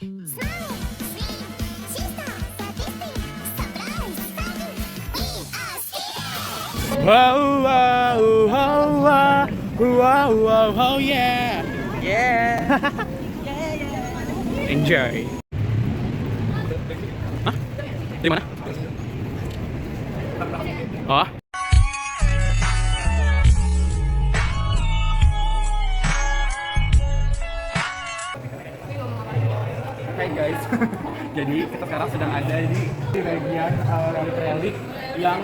Wow, wow, wow, wow, wow, wow, wow, yeah, yeah, enjoy. Hah? Di mana? Oh, hai guys. Jadi kita sekarang sedang ada di bagian relik yang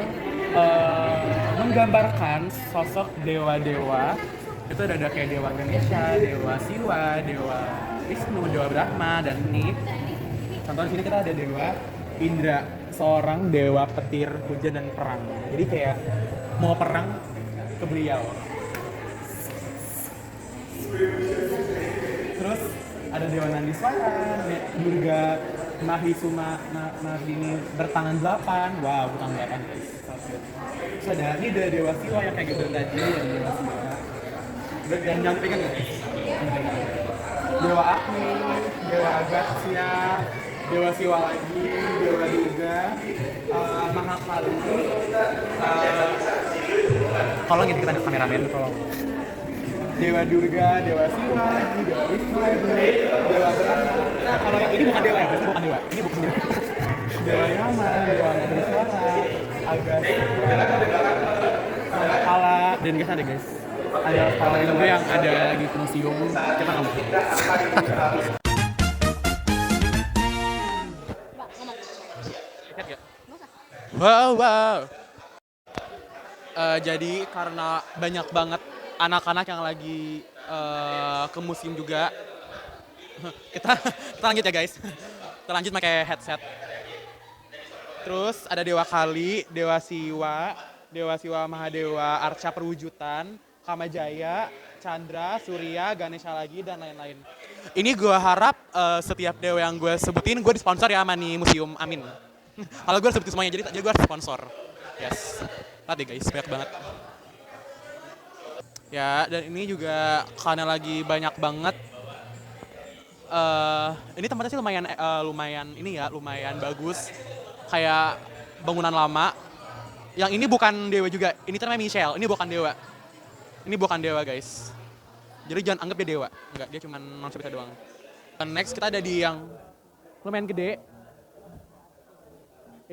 menggambarkan sosok dewa-dewa. Itu ada kayak dewa Ganesha, dewa Siwa, dewa Wisnu, dewa Brahma, dan ini contoh di sini kita ada dewa Indra, seorang dewa petir, hujan dan perang. Jadi kayak mau perang ke beliau. Terus ada dewa Nandiswara, Durga Mahisuma Mardini bertangan 8. Wow, bertangan 8 guys. Terus ada ini ada dewa Siwa yang kayak gitu tadi, yang dewa Siwa. Dan jangan pegang guys. Dewa Agni, dewa Agatsia, dewa Siwa lagi, dewa Durga, Mahakali. Tolong ini kita ada kameramen, tolong. Dewa Durga, Dewa Siwa, Dewa Wisnu, Dewa Brahma. Nah, kalau yang ini bukan dewa ya, berarti bukan dewa. Ini bukan dewa. Dewa Yama, Dewa Nandiswara, Agatsia, Kala, dan guys ada guys. Ada kepala juga yang ada lagi di museum. Kita nggak mau. Wow, wow. Jadi karena banyak banget anak-anak yang lagi ke museum juga, kita lanjut ya guys. Kita lanjut pakai headset. Terus ada Dewa Kali, Dewa Siwa Mahadewa, Arca Perwujudan, Kamajaya, Chandra, Surya, Ganesha lagi, dan lain-lain. Ini gue harap setiap dewa yang gue sebutin gue disponsor ya sama nih Museum Amin. Kalau gue sebutin semuanya, jadi gue harus sponsor. Yes. Lihat deh guys, banyak banget. Ya, dan ini juga karena lagi banyak banget. Ini tempatnya sih lumayan bagus. Kayak bangunan lama. Yang ini bukan dewa juga. Ini namanya Michelle. Ini bukan dewa. Ini bukan dewa guys. Jadi jangan anggap dia dewa. Enggak, dia cuma manusia biasa doang. Dan next kita ada di yang lumayan gede.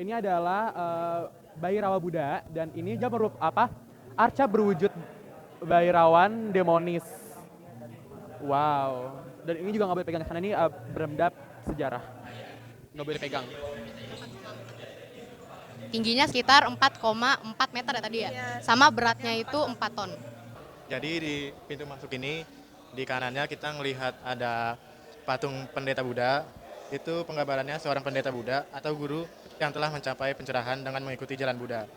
Ini adalah Bhairawa Buddha dan ini dia arca berwujud Bhairawan demonis. Wow. Dan ini juga nggak boleh pegang karena ini berendap sejarah. Nggak boleh pegang. Tingginya sekitar 4,4 meter ya tadi ya. Sama beratnya itu 4 ton. Jadi di pintu masuk ini, di kanannya kita melihat ada patung pendeta Buddha. Itu penggambarannya seorang pendeta Buddha atau guru yang telah mencapai pencerahan dengan mengikuti jalan Buddha.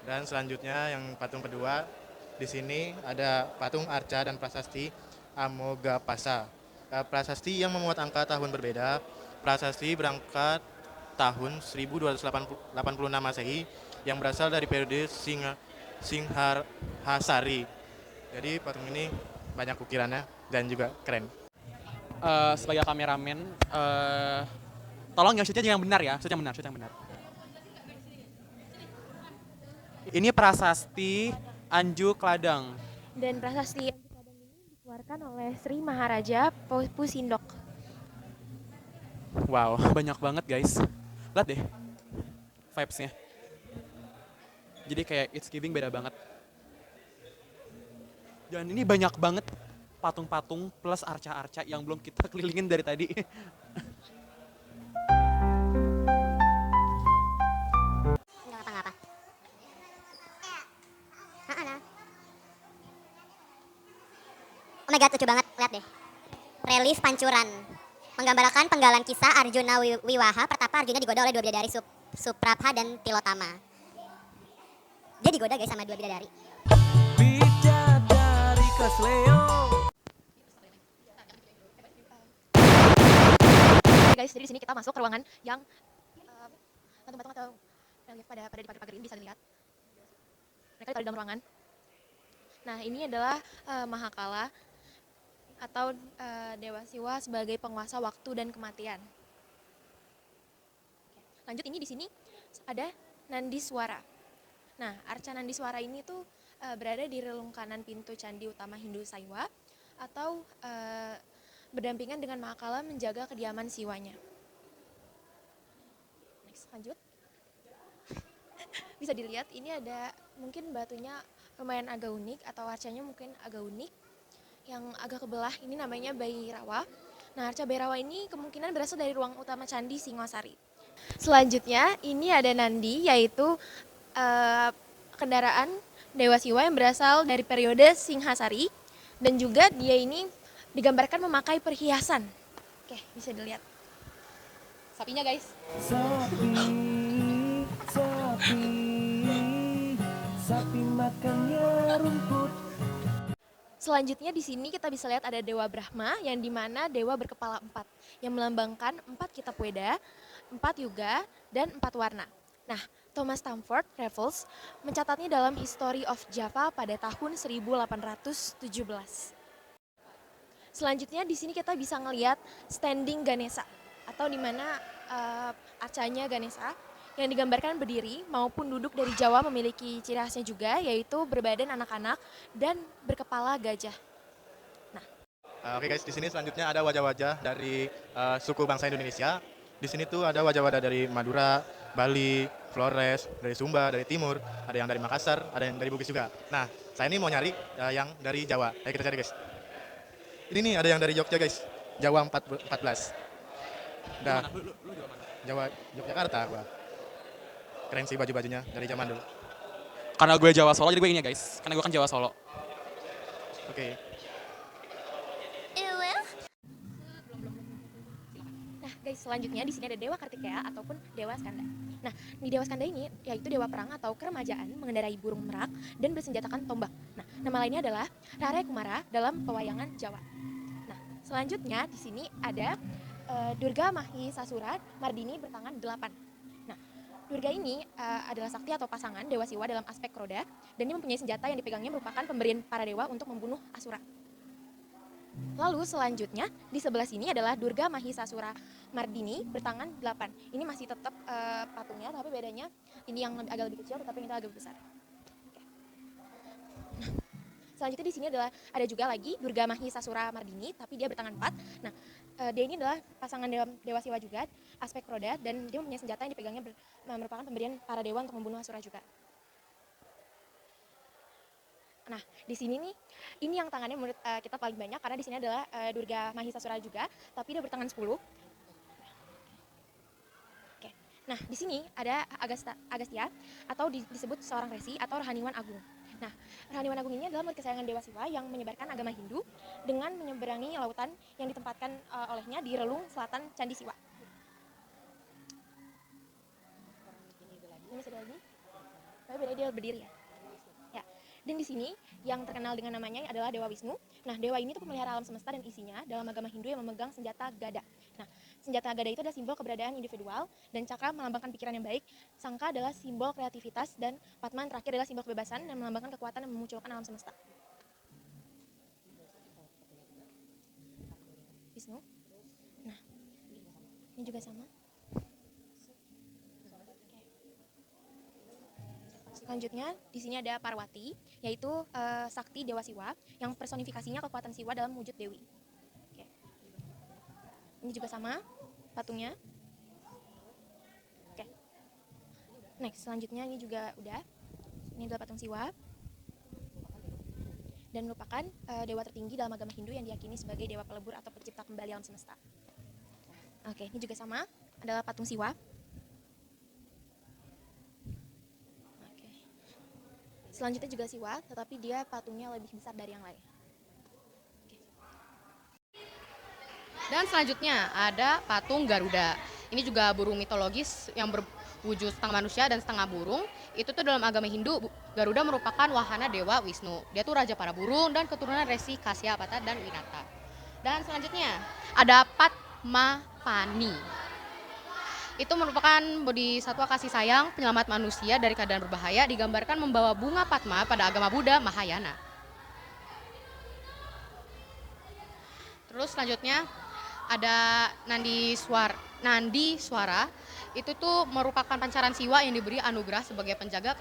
Dan selanjutnya yang patung kedua, di sini ada patung arca dan prasasti Amoghapasa. Prasasti yang memuat angka tahun berbeda. Prasasti berangkat tahun 1286 Masehi yang berasal dari periode Singhasari. Jadi patung ini banyak ukirannya dan juga keren. Sebagai kameramen, tolong yang shootnya yang benar ya, shoot yang benar. Ini prasasti Anju Kladang. Dan prasasti Anju Kladang ini dikeluarkan oleh Sri Maharaja Pusindok. Wow, banyak banget guys. Lihat deh vibes-nya. Jadi kayak it's giving beda banget. Dan ini banyak banget patung-patung plus arca-arca yang belum kita kelilingin dari tadi. Nggak apa-apa. Oh my god, lucu banget. Lihat deh. Relief Pancuran. Menggambarkan penggalan kisah Arjuna Wiwaha. Pertapa Arjuna digoda oleh dua bidadari Suprabha dan Tilotama. Dia digoda guys sama dua bidadari. Bidadari Kesleo. Oke guys, jadi di sini kita masuk ke ruangan yang patung-patung atau relief pada di pagar ini bisa dilihat. Mereka ditaruh di dalam ruangan. Nah, ini adalah Mahakala. atau Dewa Siwa sebagai penguasa waktu dan kematian. Lanjut, ini di sini ada Nandiswara. Nah, arca Nandiswara ini tuh berada di relung kanan pintu candi utama Hindu Saiwa atau berdampingan dengan Mahakala menjaga kediaman siwanya. Next, lanjut. Bisa dilihat ini ada mungkin batunya lumayan agak unik atau arcanya mungkin agak unik yang agak kebelah, ini namanya Bhairawa. Nah, arca Bhairawa ini kemungkinan berasal dari ruang utama candi Singosari. Selanjutnya ini ada Nandi, yaitu kendaraan Dewa Siwa yang berasal dari periode Singhasari, dan juga dia ini digambarkan memakai perhiasan. Oke, bisa dilihat sapinya guys. Sapi makannya rumput. Selanjutnya di sini kita bisa lihat ada Dewa Brahma, yang dimana dewa berkepala 4 yang melambangkan 4 kitab Weda, 4 yuga, dan 4 warna. Nah, Thomas Stamford Raffles mencatatnya dalam History of Java pada tahun 1817. Selanjutnya di sini kita bisa ngelihat standing Ganesha, atau di mana arcanya Ganesha yang digambarkan berdiri maupun duduk dari Jawa memiliki ciri khasnya juga, yaitu berbadan anak-anak dan berkepala gajah. Oke guys, di sini selanjutnya ada wajah-wajah dari suku bangsa Indonesia. Di sini tuh ada wajah-wajah dari Madura, Bali, Flores, dari Sumba, dari Timur, ada yang dari Makassar, ada yang dari Bugis juga. Nah, saya ini mau nyari yang dari Jawa. Ayo kita cari guys. Ini nih ada yang dari Jogja guys, Jawa 14. Nah, Jawa Yogyakarta gua. Keren sih baju-bajunya dari zaman dulu. Karena gue Jawa Solo, jadi gue ini ya guys. Karena gue kan Jawa Solo. Oke. Nah guys, selanjutnya di sini ada Dewa Kartikeya ataupun Dewa Skanda. Nah, di Dewa Skanda ini yaitu dewa perang atau keremajaan mengendarai burung merak dan bersenjatakan tombak. Nah, nama lainnya adalah Rare Kumara dalam pewayangan Jawa. Nah, selanjutnya di sini ada Durga Mahisasura Mardini bertangan 8. Nah, Durga ini adalah sakti atau pasangan Dewa Siwa dalam aspek roda, dan dia mempunyai senjata yang dipegangnya merupakan pemberian para dewa untuk membunuh Asura. Lalu selanjutnya di sebelah sini adalah Durga Mahisasura Mardini bertangan 8. Ini masih tetap patungnya, tapi bedanya ini yang agak lebih kecil tetapi ini agak besar. Oke. Nah, selanjutnya di sini ada juga lagi Durga Mahisasura Mardini, tapi dia bertangan 4. Nah, dia ini adalah pasangan dewa Siwa juga, aspek roda, dan dia mempunyai senjata yang dipegangnya merupakan pemberian para dewa untuk membunuh Asura juga. Nah, di sini nih, ini yang tangannya menurut kita paling banyak karena di sini adalah Durga Mahisasura juga, tapi dia bertangan 10. Oke. Nah, di sini ada Agastya atau disebut seorang resi atau rohaniwan agung. Nah, rohaniwan agung ini adalah murid kesayangan Dewa Siwa yang menyebarkan agama Hindu dengan menyeberangi lautan yang ditempatkan olehnya di relung selatan Candi Siwa. Ini masih ada lagi, tapi beda dia berdiri ya. Ya. Dan di sini yang terkenal dengan namanya adalah Dewa Wisnu. Nah, dewa ini tuh pemelihara alam semesta dan isinya dalam agama Hindu yang memegang senjata gada. Nah, senjata gada itu adalah simbol keberadaan individual, dan cakra melambangkan pikiran yang baik, sangka adalah simbol kreativitas, dan Padma terakhir adalah simbol kebebasan dan melambangkan kekuatan yang memunculkan alam semesta. Wisnu. Nah, ini juga sama. Selanjutnya di sini ada Parwati, yaitu sakti Dewa Siwa yang personifikasinya kekuatan Siwa dalam wujud dewi. Oke. Ini juga sama patungnya. Oke. Next, selanjutnya ini juga udah. Ini adalah patung Siwa dan merupakan dewa tertinggi dalam agama Hindu yang diyakini sebagai dewa pelebur atau pencipta kembali alam semesta. Oke, ini juga sama, adalah patung Siwa. Selanjutnya juga Siwa, tetapi dia patungnya lebih besar dari yang lain. Dan selanjutnya ada patung Garuda. Ini juga burung mitologis yang berwujud setengah manusia dan setengah burung. Itu tuh dalam agama Hindu, Garuda merupakan wahana Dewa Wisnu. Dia tuh raja para burung dan keturunan Resi Kasyapata dan Winata. Dan selanjutnya ada Padmapani. Itu merupakan bodhisatwa kasih sayang, penyelamat manusia dari keadaan berbahaya, digambarkan membawa bunga Padma pada agama Buddha Mahayana. Terus selanjutnya ada Nandi Swara. Itu tuh merupakan pancaran Siwa yang diberi anugerah sebagai penjaga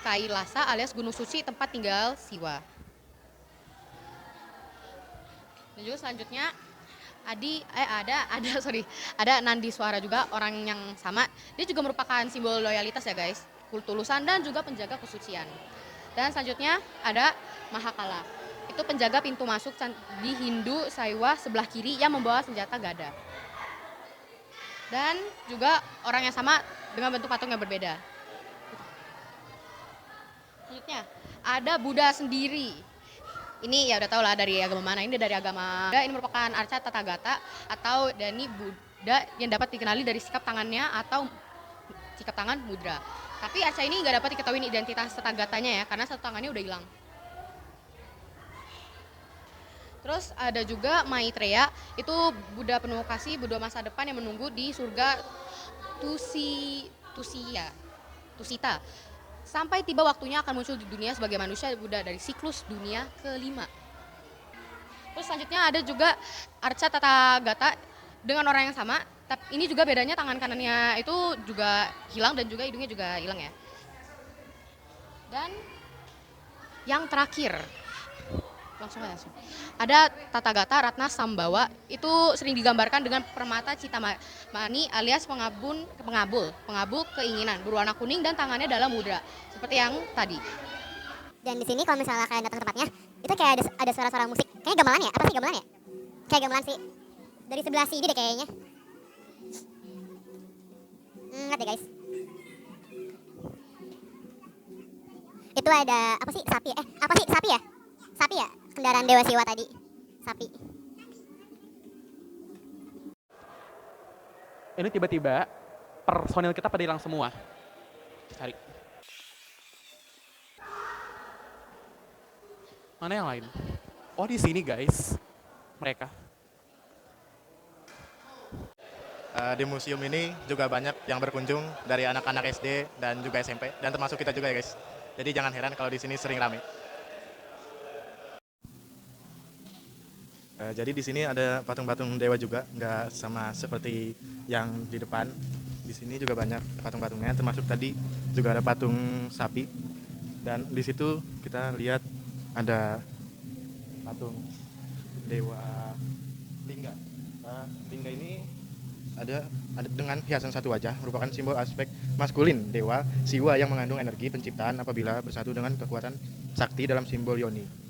Kailasa alias Gunung Suci tempat tinggal Siwa. Dan juga selanjutnya ada Nandi Swara juga, orang yang sama. Dia juga merupakan simbol loyalitas ya guys, ketulusan dan juga penjaga kesucian. Dan selanjutnya ada Mahakala. Itu penjaga pintu masuk di Hindu Saiwa sebelah kiri yang membawa senjata gada. Dan juga orang yang sama dengan bentuk patung yang berbeda. Selanjutnya ada Buddha sendiri. Ini ya udah tau lah dari agama mana. Ini dari agama Buddha. Ini merupakan arca Tathagata atau Dani Buddha yang dapat dikenali dari sikap tangannya atau sikap tangan mudra. Tapi arca ini nggak dapat diketahui identitas Tathagatanya ya, karena satu tangannya udah hilang. Terus ada juga Maitreya, itu Buddha penuh kasih, Buddha masa depan yang menunggu di surga Tusita. Sampai tiba waktunya akan muncul di dunia sebagai manusia Buddha dari siklus dunia kelima. Terus selanjutnya ada juga arca Tathagata dengan orang yang sama, tapi ini juga bedanya tangan kanannya itu juga hilang dan juga hidungnya juga hilang ya. Dan yang terakhir, langsung aja. Ada Tathagata Ratna Sambawa, itu sering digambarkan dengan permata Citamani alias pengabul keinginan, berwarna kuning dan tangannya dalam mudra, seperti yang tadi. Dan di sini kalau misalnya kalian datang ke tempatnya, itu kayak ada suara-suara musik. Kayaknya gamelan ya? Apa sih gamelan ya? Kayak gamelan sih. Dari sebelah sini deh kayaknya. Lihat deh guys. Itu ada apa sih? Sapi. Apa sih? Sapi ya? Sapi ya? Kendaraan Dewa Siwa tadi. Sapi. Ini tiba-tiba personil kita pada hilang semua. Cari. Mana yang lain? Oh di sini guys, mereka. Di museum ini juga banyak yang berkunjung dari anak-anak SD dan juga SMP, dan termasuk kita juga ya guys. Jadi jangan heran kalau di sini sering ramai. Jadi di sini ada patung-patung dewa juga, nggak sama seperti yang di depan. Di sini juga banyak patung-patungnya, termasuk tadi juga ada patung sapi. Dan di situ kita lihat ada patung dewa Lingga. Lingga ini ada dengan hiasan satu wajah, merupakan simbol aspek maskulin dewa Siwa yang mengandung energi penciptaan apabila bersatu dengan kekuatan sakti dalam simbol yoni.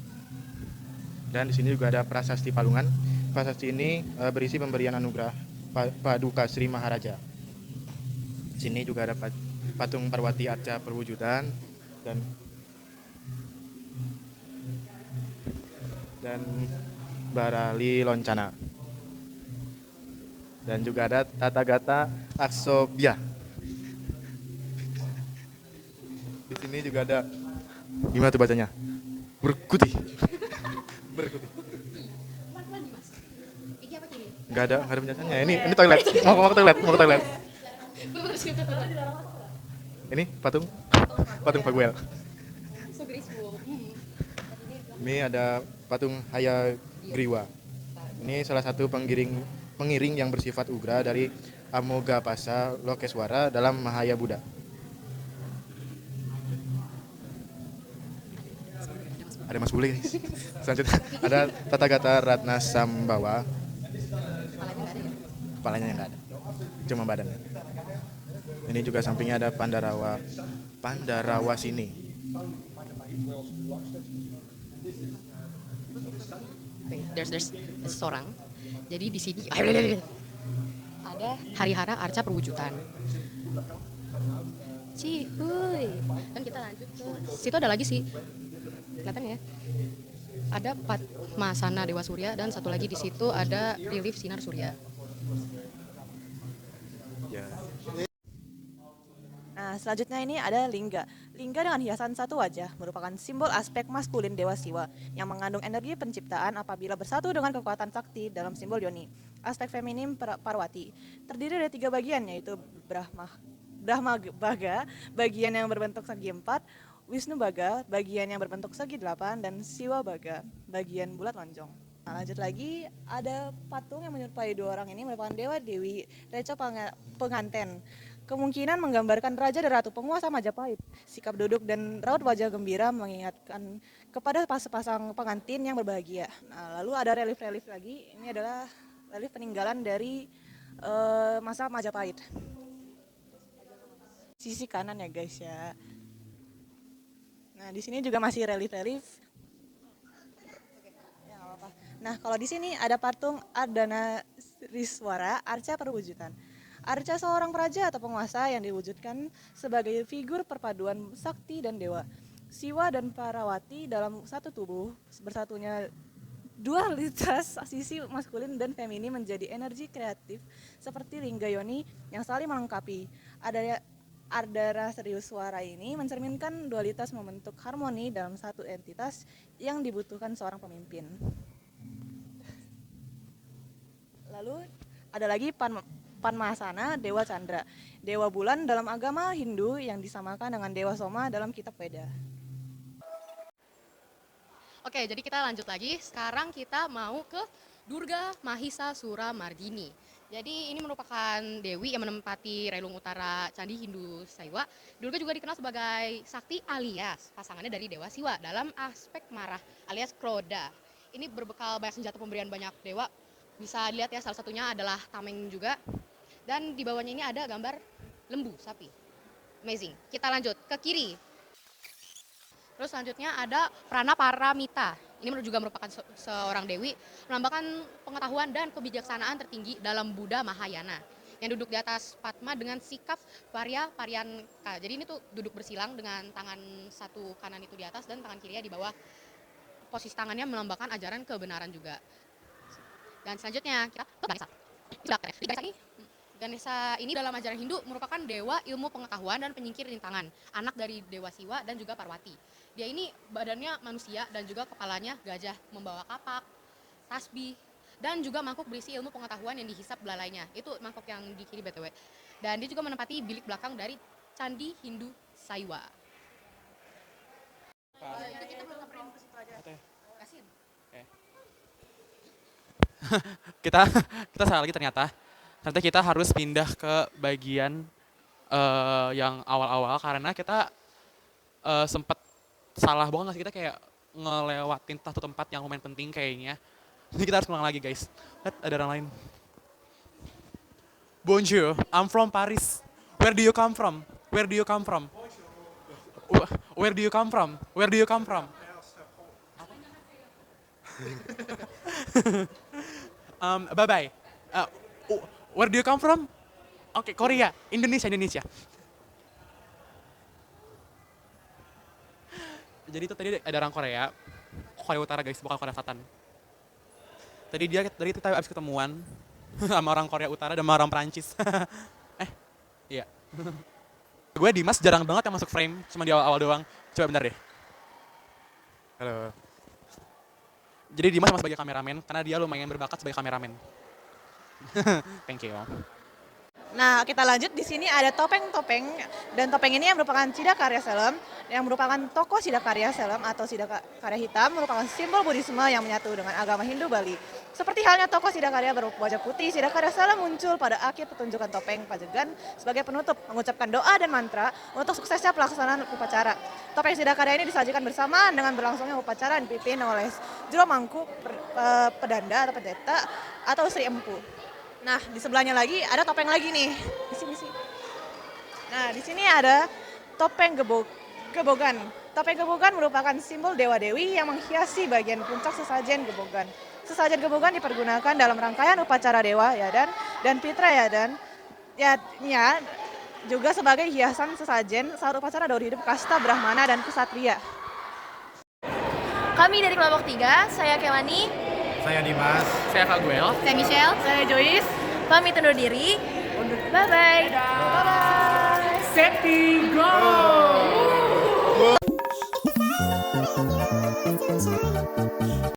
Dan di sini juga ada prasasti Palungan. Prasasti ini berisi pemberian anugerah Paduka Sri Maharaja. Di sini juga ada patung Parwati Arca Perwujudan dan Barali Loncana. Dan juga ada Tathagata Aksobya. Di sini juga ada, gimana tuh bacanya? Berkuti. Nggak ada penjelasannya. Ini toilet. Mau ke toilet. Ini patung Paguel. Ini ada patung Hayagriwa. Ini salah satu pengiring yang bersifat ugra dari Amogapasa Lokeswara dalam Mahaya Buddha. Ada Mas Bule guys. Selanjutnya ada Tathagata Ratna Sambawa. Kepalanya yang nggak ada, cuma badannya. Ini juga sampingnya ada Pandarawa sini. There's seorang. Jadi di sini ada Harihara Arca Perwujudan. Cihuy. Dan kita lanjut ke situ, ada lagi sih. Kelihatan ya? Ada Padmasana Dewa Surya dan satu lagi di situ ada relief sinar surya. Ya. Nah, selanjutnya ini ada Lingga. Lingga dengan hiasan satu wajah merupakan simbol aspek maskulin Dewa Siwa yang mengandung energi penciptaan apabila bersatu dengan kekuatan sakti dalam simbol yoni. Aspek feminim Parwati terdiri dari 3 bagian, yaitu Brahma Baga, bagian yang berbentuk segi 4, Wisnu Baga, bagian yang berbentuk segi 8, dan Siwa Baga, bagian bulat lonjong. Nah, lanjut lagi, ada patung yang menyerupai dua orang ini merupakan Dewa Dewi Reca Penganten. Kemungkinan menggambarkan raja dan ratu penguasa Majapahit. Sikap duduk dan raut wajah gembira mengingatkan kepada sepasang pengantin yang berbahagia. Nah, lalu ada relief-relief lagi. Ini adalah relief peninggalan dari masa Majapahit. Sisi kanan ya guys ya. Nah, di sini juga masih relief-relief. Ya, nggak apa-apa. Nah, kalau di sini ada patung Ardana Riswara, arca perwujudan. Arca seorang praja atau penguasa yang diwujudkan sebagai figur perpaduan sakti dan dewa. Siwa dan Parawati dalam satu tubuh, bersatunya dualitas sisi maskulin dan feminin menjadi energi kreatif seperti lingga yoni yang saling melengkapi. Ardara Riswara ini mencerminkan dualitas membentuk harmoni dalam satu entitas yang dibutuhkan seorang pemimpin. Lalu ada lagi Panmasana, Dewa Chandra, Dewa Bulan dalam agama Hindu yang disamakan dengan Dewa Soma dalam kitab Veda. Oke, jadi kita lanjut lagi. Sekarang kita mau ke Durga Mahisa Suramardini. Jadi ini merupakan dewi yang menempati relung utara Candi Hindu Saiwa. Durga juga dikenal sebagai sakti alias pasangannya dari Dewa Siwa dalam aspek marah alias Kroda. Ini berbekal banyak senjata pemberian banyak dewa. Bisa dilihat ya, salah satunya adalah tameng juga. Dan di bawahnya ini ada gambar lembu, sapi. Amazing. Kita lanjut ke kiri. Terus selanjutnya ada Prana Paramita. Ini juga merupakan seorang dewi, melambangkan pengetahuan dan kebijaksanaan tertinggi dalam Buddha Mahayana. Yang duduk di atas Padma dengan sikap Paryanka. Jadi ini tuh duduk bersilang dengan tangan satu kanan itu di atas dan tangan kirinya di bawah. Posisi tangannya melambangkan ajaran kebenaran juga. Dan selanjutnya kita ke Ganesha. Ganesha ini dalam ajaran Hindu merupakan dewa ilmu pengetahuan dan penyingkir rintangan, anak dari Dewa Siwa dan juga Parwati. Dia ini badannya manusia dan juga kepalanya gajah, membawa kapak, tasbih, dan juga mangkuk berisi ilmu pengetahuan yang dihisap belalainya. Itu mangkuk yang di kiri BTW. Dan dia juga menempati bilik belakang dari Candi Hindu Saiwa. Itu kita belum samperin ke situ aja. Kasihin. kita salah lagi ternyata. Ternyata kita harus pindah ke bagian yang awal-awal karena kita sempat salah banget nggak sih, kita kayak ngelewatin satu tempat yang lumayan penting kayaknya. Jadi kita harus ulang lagi guys. Lihat ada orang lain. Bonjour, I'm from Paris. Where do you come from? Where do you come from? Where do you come from? Where do you come from? Bye bye. Where do you come from? Oke, Korea, Indonesia. Jadi itu tadi ada orang Korea Utara guys, bukan Korea Selatan. Tadi kita abis ketemuan sama orang Korea Utara dan sama orang Perancis. Iya. Gue Dimas jarang banget yang masuk frame, cuma di awal-awal doang. Coba bentar deh. Halo. Jadi Dimas sama sebagai kameramen karena dia lumayan berbakat sebagai kameramen. Thank you. Nah, kita lanjut. Di sini ada topeng-topeng, dan topeng ini yang merupakan Siddhakarya Selem, yang merupakan tokoh Siddhakarya Selem atau Siddhakarya hitam, merupakan simbol Buddhisme yang menyatu dengan agama Hindu Bali. Seperti halnya tokoh Siddhakarya berwajah putih, Siddhakarya Selem muncul pada akhir pertunjukan topeng Pajegan sebagai penutup, mengucapkan doa dan mantra untuk suksesnya pelaksanaan upacara. Topeng Siddhakarya ini disajikan bersamaan dengan berlangsungnya upacara yang dipimpin oleh Juru Mangku Pedanda atau Pendeta atau Sri Empu. Nah, di sebelahnya lagi ada topeng lagi nih. Di sini. Nah, di sini ada topeng gebogan. Topeng gebogan merupakan simbol dewa-dewi yang menghiasi bagian puncak sesajen gebogan. Sesajen gebogan dipergunakan dalam rangkaian upacara dewa dan pitra juga sebagai hiasan sesajen saat upacara daur hidup kasta Brahmana dan Ksatria. Kami dari kelompok 3, saya Kelani, Saya Dimas. Saya Kaguel. Saya Michelle. Saya Joyce. pamit undur diri. Bye-bye. Bye-bye. Seti go!